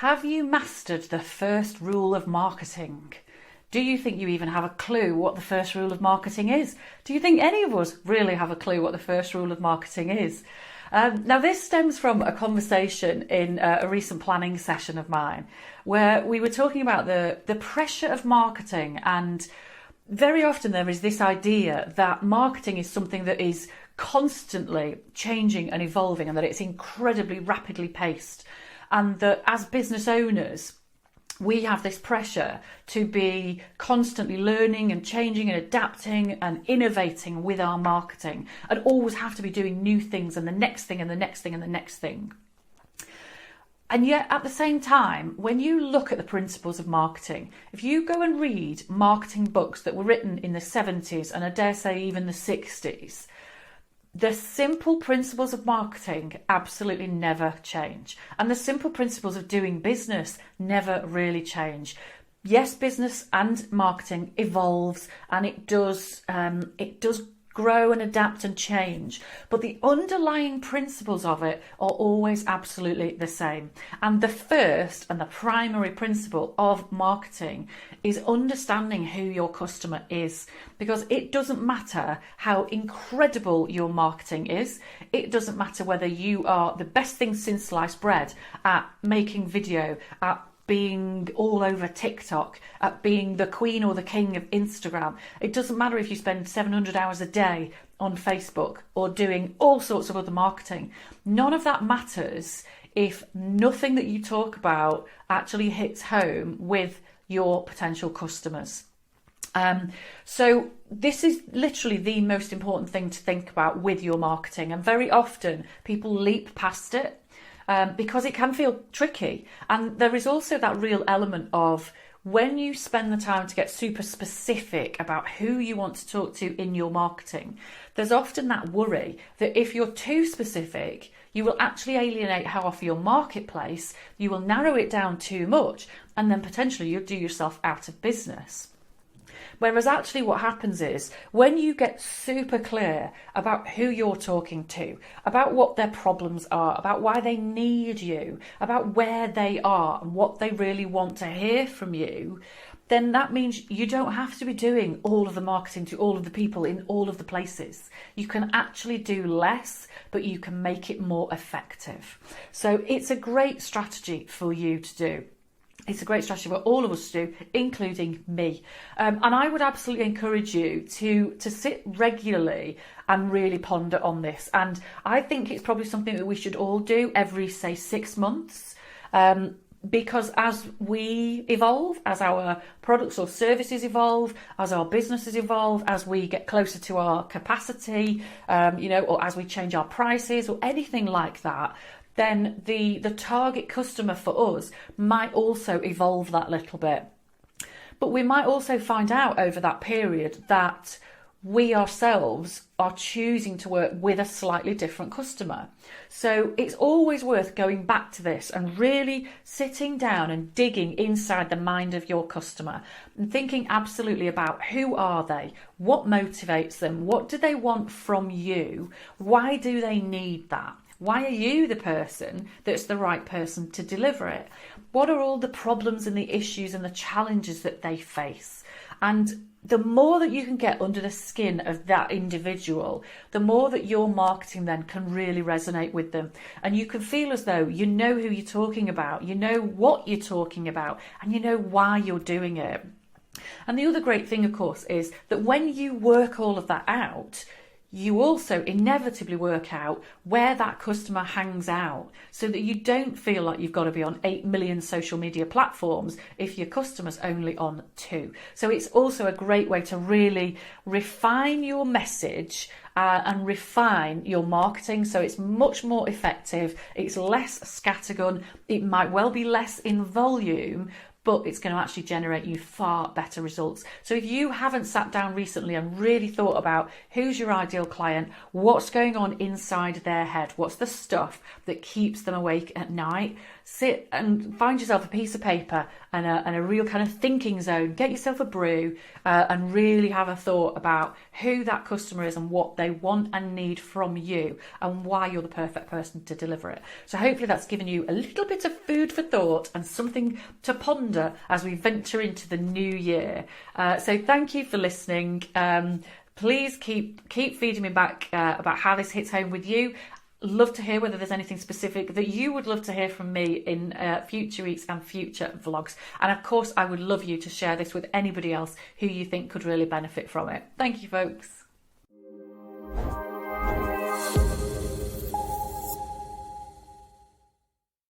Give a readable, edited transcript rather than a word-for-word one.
Have you mastered the first rule of marketing? Do you think you even have a clue what the first rule of marketing is? Do you think any of us really have a clue what the first rule of marketing is? Now, this stems from a conversation in a recent planning session of mine, where we were talking about the pressure of marketing. And very often there is this idea that marketing is something that is constantly changing and evolving, and that it's incredibly rapidly paced. And that as business owners, we have this pressure to be constantly learning and changing and adapting and innovating with our marketing, and always have to be doing new things and the next thing and the next thing and the next thing. And yet at the same time, when you look at the principles of marketing, if you go and read marketing books that were written in the 70s and I dare say even the 60s, the simple principles of marketing absolutely never change. And the simple principles of doing business never really change. Yes, business and marketing evolves, and it does grow and adapt and change, but the underlying principles of it are always absolutely the same. And the first and the primary principle of marketing is understanding who your customer is, because it doesn't matter how incredible your marketing is. It doesn't matter whether you are the best thing since sliced bread at making video, at being all over TikTok, at being the queen or the king of Instagram. It doesn't matter if you spend 700 hours a day on Facebook or doing all sorts of other marketing. None of that matters if nothing that you talk about actually hits home with your potential customers. So this is literally the most important thing to think about with your marketing. And very often people leap past it, because it can feel tricky. And there is also that real element of when you spend the time to get super specific about who you want to talk to in your marketing, there's often that worry that if you're too specific, you will actually alienate half your marketplace, you will narrow it down too much, and then potentially you'll do yourself out of business. Whereas actually what happens is when you get super clear about who you're talking to, about what their problems are, about why they need you, about where they are and what they really want to hear from you, then that means you don't have to be doing all of the marketing to all of the people in all of the places. You can actually do less, but you can make it more effective. So it's a great strategy for you to do. It's a great strategy for all of us to do, including me. And I would absolutely encourage you to sit regularly and really ponder on this. And I think it's probably something that we should all do every, say, 6 months. Because as we evolve, as our products or services evolve, as our businesses evolve, as we get closer to our capacity, or as we change our prices or anything like that, then the target customer for us might also evolve that little bit. But we might also find out over that period that we ourselves are choosing to work with a slightly different customer. So it's always worth going back to this and really sitting down and digging inside the mind of your customer and thinking absolutely about who are they, what motivates them, what do they want from you, why do they need that? Why are you the person that's the right person to deliver it? What are all the problems and the issues and the challenges that they face? And the more that you can get under the skin of that individual, the more that your marketing then can really resonate with them. And you can feel as though you know who you're talking about, you know what you're talking about, and you know why you're doing it. And the other great thing, of course, is that when you work all of that out, you also inevitably work out where that customer hangs out, so that you don't feel like you've got to be on 8 million social media platforms if your customer's only on 2. So it's also a great way to really refine your message and refine your marketing, so it's much more effective, it's less scattergun, it might well be less in volume, but it's going to actually generate you far better results. So if you haven't sat down recently and really thought about who's your ideal client, what's going on inside their head, what's the stuff that keeps them awake at night, sit and find yourself a piece of paper and a real kind of thinking zone, get yourself a brew and really have a thought about who that customer is and what they want and need from you and why you're the perfect person to deliver it. So hopefully that's given you a little bit of food for thought and something to ponder as we venture into the new year. So thank you for listening. Please keep feeding me back about how this hits home with you. Love to hear whether there's anything specific that you would love to hear from me in future weeks and future vlogs. And of course, I would love you to share this with anybody else who you think could really benefit from it. Thank you, folks.